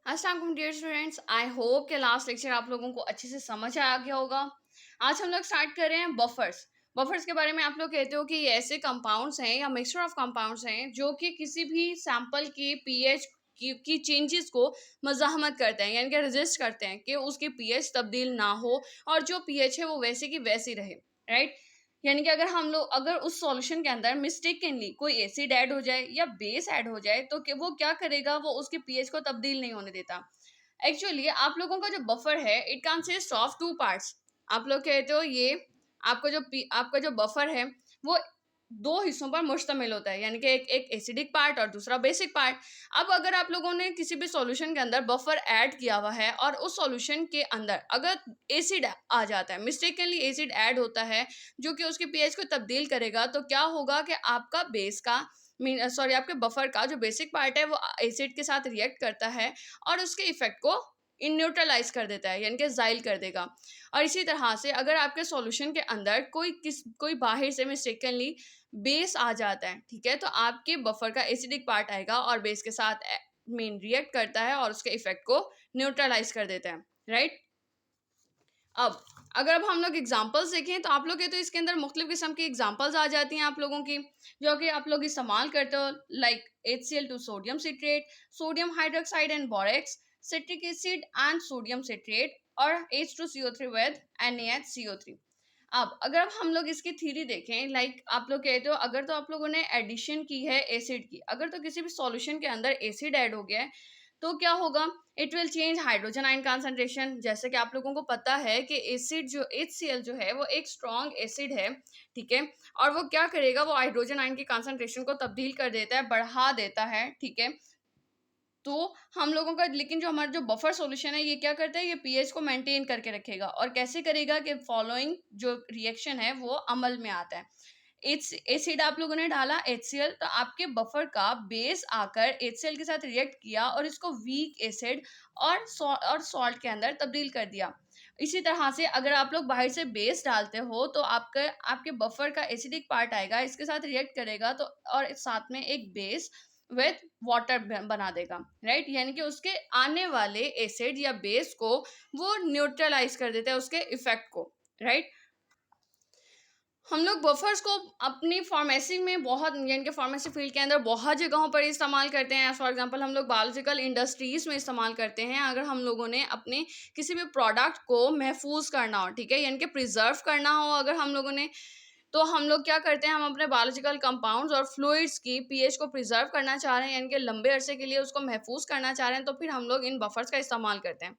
अस्सलाम वालेकुम dear students, I hope कि लास्ट लेक्चर आप लोगों को अच्छे से समझ आ गया होगा। आज हम लोग स्टार्ट कर रहे हैं बफर्स। बफर्स के बारे में आप लोग कहते हो कि ये ऐसे कंपाउंड्स हैं या मिक्सचर ऑफ कंपाउंड्स हैं जो कि किसी भी सैंपल की पीएच की चेंजेस को मज़ाहमत करते हैं, यानी कि रेजिस्ट करते हैं कि उसकी पीएच तब्दील ना हो और जो पीएच है वो वैसे की वैसी रहे। राइट, यानी कि अगर उस सॉल्यूशन के अंदर मिस्टेकनली कोई एसिड ऐड हो जाए या बेस ऐड हो जाए तो वो क्या करेगा, वो उसके पीएच को तब्दील नहीं होने देता। एक्चुअली आप लोगों का जो बफर है it consist of two parts. आप लोग कहते हो ये आपका जो बफर है वो दो हिस्सों पर मुश्तमिल होता है, यानी कि एक एसिडिक पार्ट और दूसरा बेसिक पार्ट। अब अगर आप लोगों ने किसी भी सॉल्यूशन के अंदर बफर ऐड किया हुआ है और उस सॉल्यूशन के अंदर अगर एसिड आ जाता है, मिस्टेकनली एसिड ऐड होता है जो कि उसके पीएच को तब्दील करेगा, तो क्या होगा कि आपका बेस का आपके बफर का जो बेसिक पार्ट है वो एसिड के साथ रिएक्ट करता है और उसके इफेक्ट को इन न्यूट्रलाइज कर देता है, यानी कि जाइल कर देगा। और इसी तरह से अगर आपके सॉल्यूशन के अंदर कोई बाहर से मिस्टेकनली बेस आ जाता है, ठीक है, तो आपके बफर का एसिडिक पार्ट आएगा और बेस के साथ रिएक्ट करता है और उसके इफेक्ट को न्यूट्रलाइज कर देता है। राइट, अब हम लोग एग्जांपल्स देखें तो आप लोग के तो इसके अंदर मुख्तलिफ किस्म की एग्जांपल्स आ जाती हैं आप लोगों की, जो कि आप लोग इस्तेमाल करते हो, like HCl2 sodium citrate, sodium hydroxide and borax, citric acid and sodium citrate, और H2CO3 विद NaHCO3। अब अगर हम लोग इसकी थ्योरी देखें, लाइक आप लोग कहते हो अगर तो आप लोगों ने एडिशन की है एसिड की, अगर तो किसी भी सॉल्यूशन के अंदर एसिड ऐड हो गया है तो क्या होगा, it will change hydrogen ion concentration. जैसे कि आप लोगों को पता है कि एसिड जो HCl जो है वो एक स्ट्रॉन्ग एसिड है, ठीक है, और वो क्या करेगा, वो हाइड्रोजन आयन की कंसंट्रेशन को तब्दील कर देता है, बढ़ा देता है, ठीक है। तो हम लोगों का लेकिन जो हमारा जो बफर सॉल्यूशन है ये क्या करता है, ये पीएच को मेंटेन करके रखेगा और कैसे करेगा कि फॉलोइंग जो रिएक्शन है वो अमल में आता है। एसिड आप लोगों ने डाला HCl, तो आपके बफर का बेस आकर HCl के साथ रिएक्ट किया और इसको वीक एसिड और सॉल्ट के अंदर तब्दील कर दिया। इसी तरह से अगर आप लोग बाहर से बेस डालते हो तो आपके बफर का एसिडिक पार्ट आएगा, इसके साथ रिएक्ट करेगा तो और साथ में एक बेस विथ वाटर बना देगा। राइट, यानी कि उसके आने वाले एसिड या बेस को वो न्यूट्रलाइज कर देता है, उसके इफेक्ट को। राइट, हम लोग बफर्स को अपनी फार्मेसी में बहुत, यानी कि फार्मेसी फील्ड के अंदर बहुत जगहों पर इस्तेमाल करते हैं। फॉर एग्जांपल हम लोग बायोलॉजिकल इंडस्ट्रीज़ में इस्तेमाल करते हैं अगर हम लोगों ने अपने किसी भी प्रोडक्ट को महफूज करना हो, ठीक है, यानी कि प्रिजर्व करना हो अगर हम लोगों ने, तो हम लोग क्या करते हैं, हम अपने बायोलॉजिकल कंपाउंड्स और फ्लूइड्स की पीएच को प्रिजर्व करना चाह रहे हैं, यानी कि लंबे अरसे के लिए उसको महफूज करना चाह रहे हैं, तो फिर हम लोग इन बफर्स का इस्तेमाल करते हैं।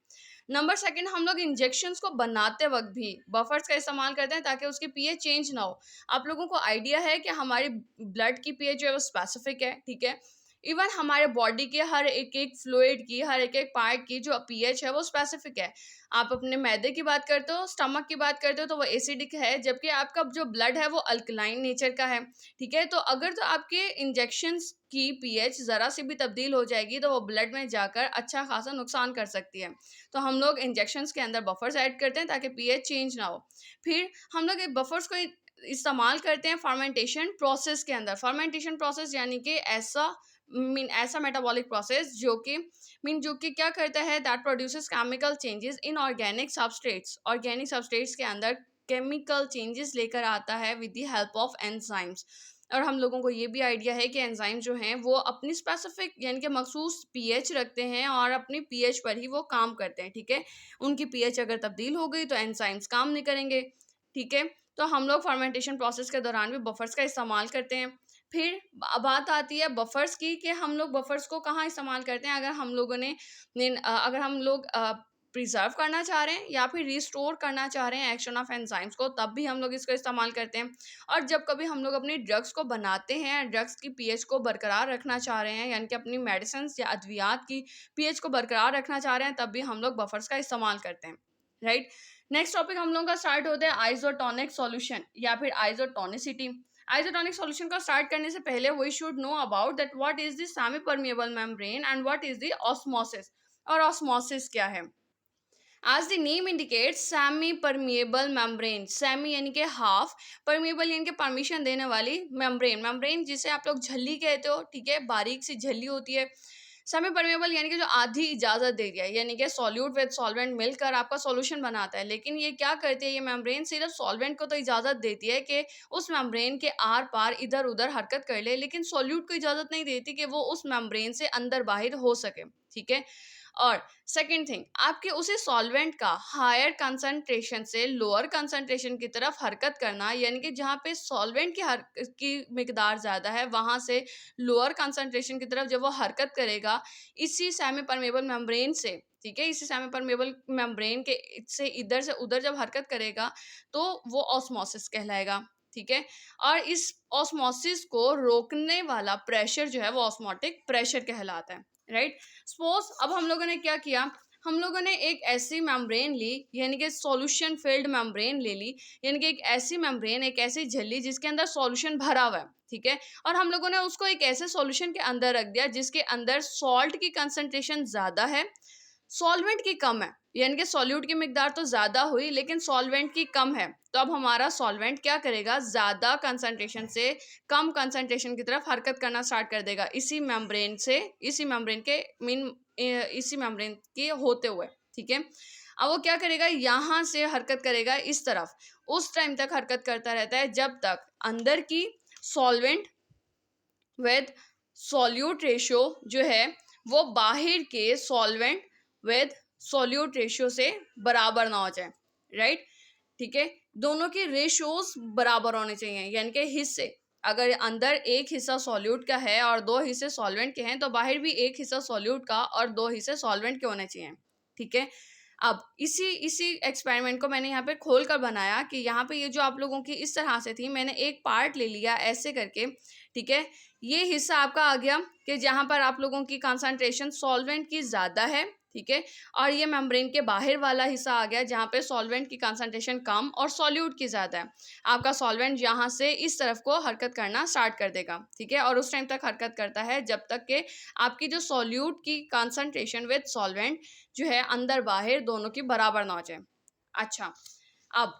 नंबर सेकंड, हम लोग इंजेक्शंस को बनाते वक्त भी बफर्स का इस्तेमाल करते हैं ताकि उसकी पीएच चेंज ना हो। आप लोगों को आइडिया है कि हमारी ब्लड की पीएच जो है वो स्पेसिफिक है, ठीक है, इवन हमारे बॉडी के हर एक एक फ्लूइड की, हर एक एक पार्ट की जो पीएच है वो स्पेसिफिक है। आप अपने मैदे की बात करते हो, स्टमक की बात करते हो तो वो एसिडिक है, जबकि आपका जो ब्लड है वो अल्कलाइन नेचर का है, ठीक है। तो अगर तो आपके इंजेक्शंस की पीएच ज़रा सी भी तब्दील हो जाएगी तो वो ब्लड में जाकर अच्छा खासा नुकसान कर सकती है। तो हम लोग इंजेक्शंस के अंदर बफर्स ऐड करते हैं ताकि पीएच चेंज ना हो। फिर हम लोग बफर्स को इस्तेमाल करते हैं फर्मेंटेशन प्रोसेस के अंदर। फर्मेंटेशन प्रोसेस यानी कि ऐसा मेटाबॉलिक प्रोसेस जो कि क्या करता है, that produces chemical changes in organic substrates के अंदर केमिकल चेंजेस लेकर आता है with the help of enzymes. और हम लोगों को ये भी आइडिया है कि एंजाइम जो हैं वो अपनी स्पेसिफिक, यानी कि मखसूस पीएच रखते हैं और अपनी पीएच पर ही वो काम करते हैं, ठीक है। उनकी पीएच अगर तब्दील हो गई तो एंजाइम्स काम नहीं करेंगे, ठीक है। तो हम लोग फर्मेंटेशन प्रोसेस के दौरान भी बफर्स का इस्तेमाल करते हैं। फिर बात आती है बफर्स की कि हम लोग बफर्स को कहाँ इस्तेमाल करते हैं, अगर हम लोग प्रिजर्व करना चाह रहे हैं या फिर रिस्टोर करना चाह रहे हैं एक्शन ऑफ एंजाइम्स को, तब भी हम लोग इसका इस्तेमाल करते हैं। और जब कभी हम लोग अपनी ड्रग्स को बनाते हैं, ड्रग्स की पीएच को बरकरार रखना चाह रहे हैं, यानी कि अपनी मेडिसिन या अद्वियात की पीएच को बरकरार रखना चाह रहे हैं, तब भी हम लोग बफर्स का इस्तेमाल करते हैं। राइट, नेक्स्ट टॉपिक हम लोगों का स्टार्ट होता है आइसोटोनिक सॉल्यूशन या फिर आइसोटोनिसिटी। आइसोटोनिक सॉल्यूशन को स्टार्ट करने से पहले we should know about that what is the semi permeable membrane and what is the osmosis. और ऑस्मोसिस क्या है? As the name indicates semi permeable membrane, semi यानी कि हाफ, परमिएबल यानी कि परमिशन देने वाली मेम्ब्रेन, जिसे आप लोग झल्ली कहते हो, ठीक है, बारीक सी झल्ली होती है। सेमी परमेबल यानी कि जो आधी इजाजत दे दिया, यानी कि सॉल्यूट विद सॉल्वेंट मिलकर आपका सॉल्यूशन बनाता है। लेकिन ये क्या करती है, ये मेम्ब्रेन सिर्फ सॉल्वेंट को तो इजाजत देती है कि उस मेम्ब्रेन के आर पार इधर उधर हरकत कर ले, लेकिन सॉल्यूट को इजाजत नहीं देती कि वो उस मेम्ब्रेन से अंदर बाहर हो सके। ठीक है। और सेकंड थिंग, आपके उसी सॉल्वेंट का हायर कंसंट्रेशन से लोअर कंसंट्रेशन की तरफ हरकत करना, यानी कि जहाँ पे सॉल्वेंट की मिकदार ज़्यादा है वहाँ से लोअर कंसंट्रेशन की तरफ जब वो हरकत करेगा इसी सेमी परमेबल मेम्ब्रेन से, ठीक है, इसी सेमी परमेबल मेम्ब्रेन के से इधर से उधर जब हरकत करेगा तो वो ऑस्मोसिस कहलाएगा। ठीक है। और इस ऑस्मोसिस को रोकने वाला प्रेशर जो है वो ऑस्मोटिक प्रेशर कहलाता है। राइट। सपोज अब हम लोगों ने क्या किया, हम लोगों ने एक ऐसी मेम्ब्रेन ली, यानी कि सॉल्यूशन फिल्ड मेम्ब्रेन ले ली, यानी कि एक ऐसी मेम्ब्रेन, एक ऐसी झिल्ली जिसके अंदर सॉल्यूशन भरा हुआ है। ठीक है। और हम लोगों ने उसको एक ऐसे सॉल्यूशन के अंदर रख दिया जिसके अंदर सॉल्ट की कंसंट्रेशन ज़्यादा है, सॉल्वेंट की कम है, यानी कि सॉल्यूट की मिकदार तो ज़्यादा हुई लेकिन सॉल्वेंट की कम है। तो अब हमारा सॉल्वेंट क्या करेगा, ज़्यादा कंसंट्रेशन से कम कंसंट्रेशन की तरफ हरकत करना स्टार्ट कर देगा इसी मेम्ब्रेन से, इसी मेम्ब्रेन के इसी मेम्ब्रेन के होते हुए। ठीक है। अब वो क्या करेगा, यहाँ से हरकत करेगा इस तरफ, उस टाइम तक हरकत करता रहता है जब तक अंदर की सॉल्वेंट विद सॉल्यूट रेशियो जो है वो बाहर के सॉल्वेंट विद सॉल्यूट रेशियो से बराबर ना हो जाए। राइट। ठीक है। दोनों के रेशियोज बराबर होने चाहिए, यानी कि हिस्से, अगर अंदर एक हिस्सा सॉल्यूट का है और दो हिस्से सॉल्वेंट के हैं तो बाहर भी एक हिस्सा सॉल्यूट का और दो हिस्से सॉल्वेंट के होने चाहिए। ठीक है। अब इसी इसी एक्सपेरिमेंट को मैंने यहाँ पे खोल कर बनाया कि यहाँ पे ये जो आप लोगों की इस तरह से थी, मैंने एक पार्ट ले लिया ऐसे करके। ठीक है। ये हिस्सा आपका आ गया कि जहाँ पर आप लोगों की कंसंट्रेशन सॉल्वेंट की ज़्यादा है। ठीक है। और ये मेम्ब्रेन के बाहर वाला हिस्सा आ गया जहाँ पे सॉल्वेंट की कंसंट्रेशन कम और सॉल्यूट की ज़्यादा है। आपका सॉल्वेंट यहाँ से इस तरफ को हरकत करना स्टार्ट कर देगा। ठीक है। और उस टाइम तक हरकत करता है जब तक कि आपकी जो सॉल्यूट की कंसंट्रेशन विद सॉल्वेंट जो है अंदर बाहर दोनों की बराबर ना हो जाए। अच्छा, अब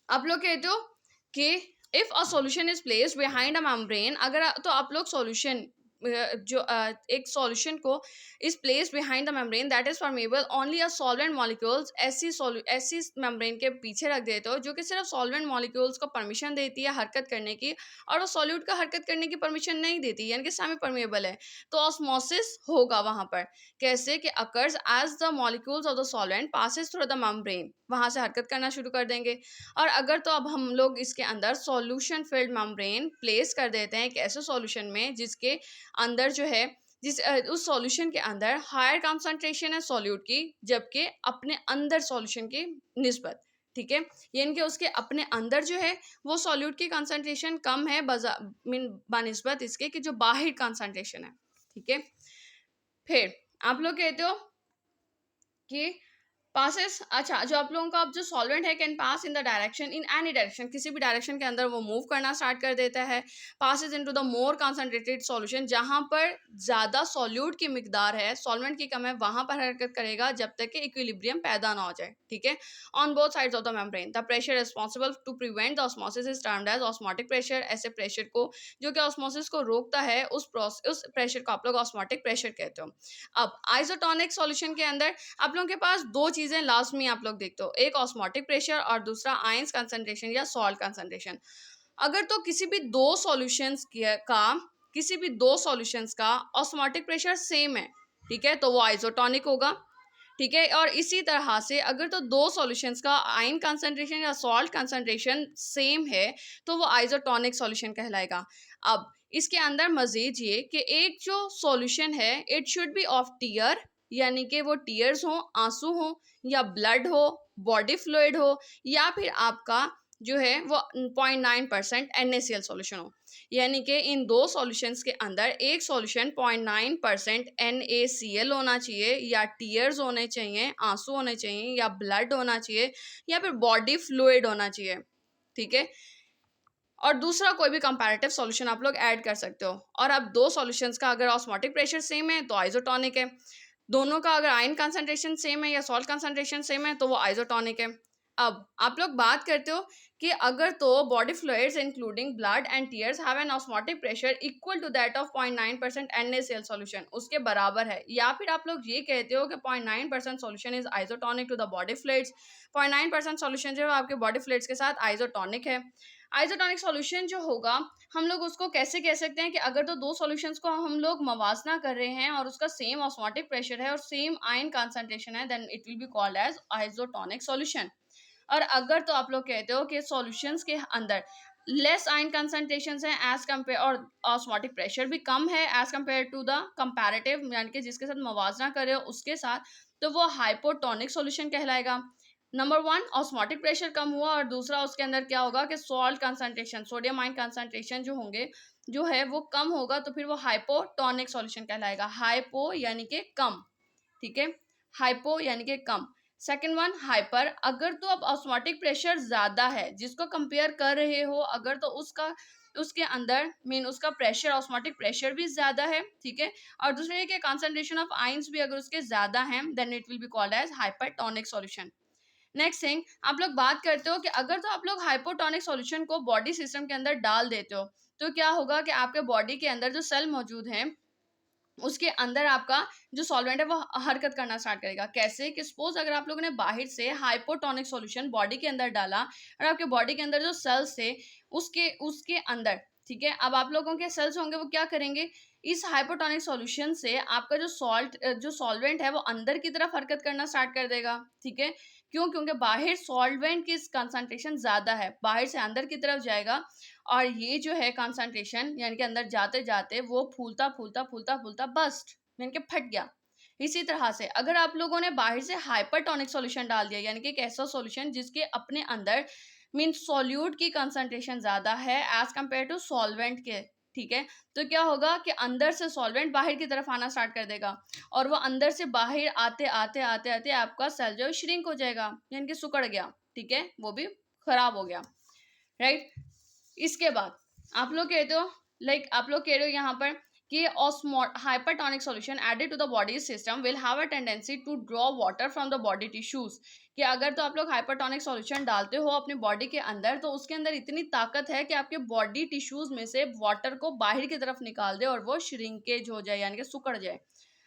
आप लोग कहते हो कि if a solution is placed behind a membrane, अगर तो आप लोग सॉल्यूशन जो एक सॉल्यूशन को is placed behind the membrane that is permeable only a solvent molecules, ऐसी मेम्ब्रेन के पीछे रख देते हो जो कि सिर्फ सॉल्वेंट मॉलिक्यूल्स को परमिशन देती है हरकत करने की और वो सॉल्यूट का हरकत करने की परमिशन नहीं देती, यानी कि सेमी परमेबल है। तो ऑस्मोसिस होगा वहां पर, कैसे कि occurs as the molecules of the solvent passes through the membrane, वहां से हरकत करना शुरू कर देंगे। और अगर तो अब हम लोग इसके अंदर सॉल्यूशन फिल्ड मेम्ब्रेन प्लेस कर देते हैं एक ऐसे सॉल्यूशन में जिसके अंदर जो है उस सॉल्यूशन के अंदर हायर कंसंट्रेशन है सॉल्यूट की, जबकि अपने अंदर सॉल्यूशन की निस्बत। ठीक है। यानी कि उसके अपने अंदर जो है वो सॉल्यूट की कंसंट्रेशन कम है बनिस्बत इसके कि जो बाहर कंसंट्रेशन है। ठीक है। फिर आप लोग कहते हो कि पासेस, अच्छा, जो आप लोगों का अब जो सॉल्वेंट है can pass in the direction in any direction, किसी भी डायरेक्शन के अंदर वो मूव करना स्टार्ट कर देता है। Passes into the more concentrated solution, जहां पर ज़्यादा सॉल्यूट की मिकदार है सॉल्वेंट की कम है वहां पर हरकत करेगा जब तक कि इक्विलिब्रियम पैदा ना हो जाए। ठीक है। On both sides of the membrane the pressure responsible to prevent the osmosis is termed as osmotic pressure. ऐसे प्रेशर को जो कि ऑस्मोसिस को रोकता है उस प्रेशर को आप लोग ऑस्मोटिक प्रेशर कहते हो। अब आइसोटोनिक सॉल्यूशन के अंदर आप लोगों के पास दो चीजें लास्ट में आप लोग देखते हो, एक ऑस्मोटिक प्रेशर और दूसरा आयंस कंसंट्रेशन या सॉल्ट कंसंट्रेशन। अगर तो किसी भी दो सॉल्यूशंस का ऑस्मोटिक प्रेशर सेम है, ठीक है, तो वो आइसोटोनिक होगा। ठीक है। और इसी तरह से अगर तो दो सॉल्यूशंस का आयन कंसंट्रेशन या सॉल्ट कंसंट्रेशन सेम है तो वो आइसोटोनिक सॉल्यूशन कहलाएगा। अब इसके अंदर मजीद ये कि एक जो सॉल्यूशन है it should be of tear, यानी कि वो टीयर्स हो, आंसू हो, या ब्लड हो, बॉडी फ्लूइड हो, या फिर आपका जो है वो 0.9% NaCl सॉल्यूशन हो। यानी कि इन दो सॉल्यूशंस के अंदर एक सॉल्यूशन 0.9% NaCl होना चाहिए, या टीयर्स होने चाहिए, आंसू होने चाहिए, या ब्लड होना चाहिए, या फिर बॉडी फ्लूइड होना चाहिए। ठीक है। और दूसरा कोई भी कंपैरेटिव सॉल्यूशन आप लोग ऐड कर सकते हो। और अब दो सॉल्यूशंस का अगर ऑस्मोटिक प्रेशर सेम है तो आइसोटोनिक है, दोनों का अगर आयन कंसंट्रेशन सेम है या सॉल्ट कंसंट्रेशन सेम है तो वो आइसोटोनिक है। अब आप लोग बात करते हो कि अगर तो body fluids including blood and tears have an osmotic pressure equal to that of 0.9% NaCl solution, उसके बराबर है, या फिर आप लोग ये कहते हो कि 0.9% solution is isotonic to the body fluids, 0.9% solution जो है आपके बॉडी फ्लूइड्स के साथ आइसोटोनिक है। आइसोटोनिक सॉल्यूशन जो होगा, हम लोग उसको कैसे कह सकते हैं कि अगर तो दो सॉल्यूशंस को हम लोग मवाजना कर रहे हैं और उसका सेम ऑस्मोटिक प्रेशर है और सेम आयन कंसंट्रेशन है, then it will be called as isotonic solution. और अगर तो आप लोग कहते हो कि सॉल्यूशंस के अंदर लेस आयन कंसंट्रेशन है एज कम्पेयर, और ऑस्मोटिक प्रेशर भी कम है as compare to the comparative, यानी कि जिसके साथ मवाजना कर रहे हो उसके साथ, तो वो हाइपोटोनिक सॉल्यूशन कहलाएगा। नंबर वन, ऑस्मोटिक प्रेशर कम हुआ, और दूसरा उसके अंदर क्या होगा कि salt concentration, sodium ion concentration जो होंगे जो है वो कम होगा, तो फिर वो हाइपोटोनिक सॉल्यूशन कहलाएगा। हाइपो यानी कि कम, ठीक है, हाइपो यानी कि कम। सेकंड वन, हाइपर, अगर तो अब ऑस्मोटिक प्रेशर ज्यादा है, जिसको कंपेयर कर रहे हो, अगर तो उसके अंदर मीन उसका प्रेशर, ऑस्मोटिक प्रेशर भी ज्यादा है, ठीक है, और दूसरे के कंसंट्रेशन ऑफ आयंस भी अगर उसके ज्यादा हैं, then it will be called as hypertonic solution. Next thing, आप लोग बात करते हो कि अगर तो आप लोग हाइपोटोनिक सॉल्यूशन को बॉडी सिस्टम के अंदर डाल देते हो, तो क्या होगा कि आपके बॉडी के अंदर जो सेल मौजूद हैं उसके अंदर आपका जो सॉल्वेंट है वो हरकत करना स्टार्ट करेगा। कैसे कि सपोज अगर आप लोगों ने बाहर से हाइपोटोनिक सॉल्यूशन बॉडी के अंदर डाला, और आपके बॉडी के अंदर जो सेल्स थे उसके उसके अंदर, ठीक है, अब आप लोगों के सेल्स होंगे वो क्या करेंगे, इस हाइपोटोनिक सॉल्यूशन से आपका जो सॉल्वेंट है वो अंदर की तरफ हरकत करना स्टार्ट कर देगा, ठीक है। क्यों? क्योंकि बाहर सॉल्वेंट की कंसंट्रेशन ज्यादा है, बाहर से अंदर की तरफ जाएगा, और ये जो है कंसंट्रेशन यानी कि अंदर जाते जाते वो फूलता फूलता फूलता फूलता बस्ट यानी कि फट गया। इसी तरह से अगर आप लोगों ने बाहर से हाइपरटोनिक सॉल्यूशन डाल दिया, यानी कि एक ऐसा सॉल्यूशन जिसके अपने अंदर मीन सॉल्यूट की कंसंट्रेशन ज्यादा है एज कंपेयर टू सॉल्वेंट के, ठीक है, तो क्या होगा कि अंदर से सॉल्वेंट बाहर की तरफ आना स्टार्ट कर देगा, और वो अंदर से बाहर आते आते आते आते आपका सेल जो श्रिंक हो जाएगा, यानी कि सिकुड़ गया, ठीक है, वो भी खराब हो गया, राइट। इसके बाद आप लोग कहते हो, आप लोग कह रहे हो यहाँ पर कि hypertonic solution added to the body system will have a tendency to draw water from the body tissues, कि अगर तो आप लोग हाइपरटोनिक सॉल्यूशन डालते हो अपनी बॉडी के अंदर, तो उसके अंदर इतनी ताकत है कि आपके बॉडी टिश्यूज में से वाटर को बाहर की तरफ निकाल दे और वो श्रिंकेज हो जाए, यानी कि सिकुड़ जाए।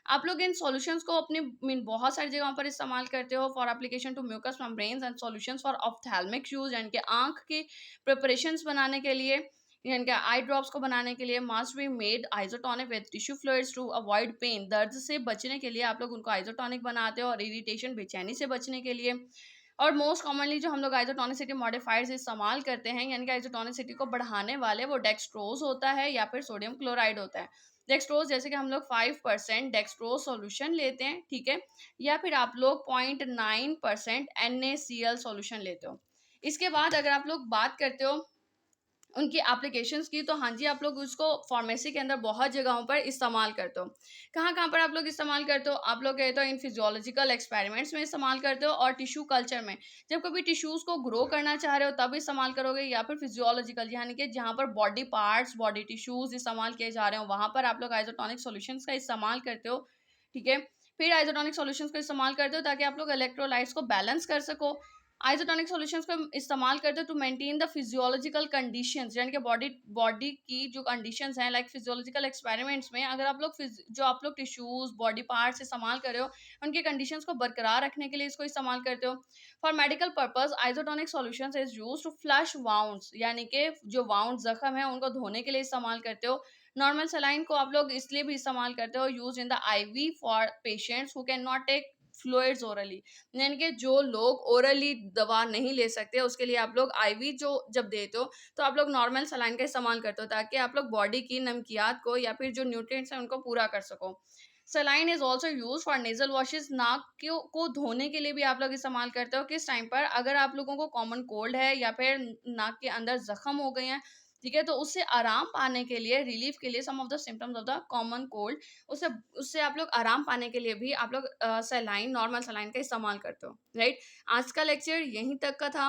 आप लोग इन सॉल्यूशंस को अपनी मीन बहुत सारी जगहों पर इस्तेमाल करते हो for application to mucous membranes and solutions for ophthalmic use, यानी कि आंख की प्रिपरेशंस बनाने के लिए, यानी कि आई ड्रॉप्स को बनाने के लिए must be made isotonic with tissue fluids to avoid pain, दर्द से बचने के लिए आप लोग उनको आइसोटोनिक बनाते हो, और इरिटेशन बेचैनी से बचने के लिए। और मोस्ट कॉमनली जो हम लोग आइसोटोनिसिटी मॉडिफायर्स इस्तेमाल करते हैं, यानी कि आइसोटोनिसिटी को बढ़ाने वाले, वो डेक्सट्रोज होता है या फिर सोडियम क्लोराइड होता है। डेक्सट्रोज जैसे कि हम लोग 5% डेक्सट्रोज सॉल्यूशन लेते हैं, ठीक है, या फिर आप लोग 0.9% NaCl सॉल्यूशन लेते हो। इसके बाद अगर आप लोग बात करते हो उनकी एप्लीकेशंस की, तो हाँ जी, आप लोग उसको फार्मेसी के अंदर बहुत जगहों पर इस्तेमाल करते हो। कहाँ कहाँ पर आप लोग इस्तेमाल करते हो? आप लोग कहते हो इन फिजियोलॉजिकल एक्सपेरिमेंट्स में इस्तेमाल करते हो, और टिश्यू कल्चर में, जब कभी टिश्यूज को ग्रो करना चाह रहे हो तब इस्तेमाल करोगे, या फिर फिजियोलॉजिकल यानी कि जहाँ पर बॉडी पार्ट्स, बॉडी टिश्यूज इस्तेमाल किए जा रहे हो, वहाँ पर आप लोग आइसोटोनिक सॉल्यूशंस का इस्तेमाल करते हो, ठीक है। फिर आइसोटोनिक सॉल्यूशंस को इस्तेमाल करते हो ताकि आप लोग इलेक्ट्रोलाइट्स को बैलेंस कर सको। आइसोटोनिक सॉल्यूशंस को इस्तेमाल करते हो to maintain the physiological conditions, यानी कि बॉडी बॉडी की जो कंडीशंस हैं, फिजियोलॉजिकल एक्सपेरिमेंट्स में अगर आप लोग जो आप लोग टिश्यूज, बॉडी पार्ट्स इस्तेमाल कर रहे हो, उनके कंडीशंस को बरकरार रखने के लिए इसको इस्तेमाल करते हो। For medical purpose isotonic solutions is used to flush wounds, यानी कि जो वाउंड जख्म है उनको धोने के लिए इस्तेमाल करते हो। नॉर्मल सलाइन को आप लोग इसलिए भी इस्तेमाल करते हो, use in the IV for patients who can not take fluids orally, यानी कि जो लोग ओरली दवा नहीं ले सकते उसके लिए आप लोग आईवी जो जब देते हो, तो आप लोग नॉर्मल सलाइन का इस्तेमाल करते हो ताकि आप लोग बॉडी की नमकियात को या फिर जो न्यूट्रिएंट्स हैं उनको पूरा कर सको। Saline is also use for nasal washes, नाक को धोने के लिए भी आप लोग इस्तेमाल करते हो। किस टाइम पर? अगर आप लोगों को कॉमन कोल्ड है या फिर नाक के अंदर जख्म हो गए हैं, ठीक है, तो उससे आराम पाने के लिए, रिलीफ के लिए, some of the symptoms of the common cold, उससे उससे आप लोग आराम पाने के लिए भी आप लोग सलाइन, नॉर्मल सलाइन का इस्तेमाल करते हो, राइट। आज का लेक्चर यहीं तक का था।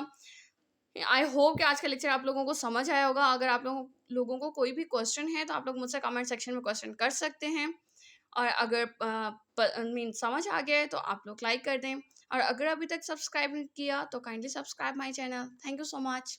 आई होप कि आज का लेक्चर आप लोगों को समझ आया होगा। अगर आप लोगों को कोई भी क्वेश्चन है तो आप लोग मुझसे कमेंट सेक्शन में क्वेश्चन कर सकते हैं, और अगर मीन समझ आ गया है तो आप लोग लाइक कर दें। और अगर अभी तक सब्सक्राइब नहीं किया तो kindly subscribe my channel. Thank you so much.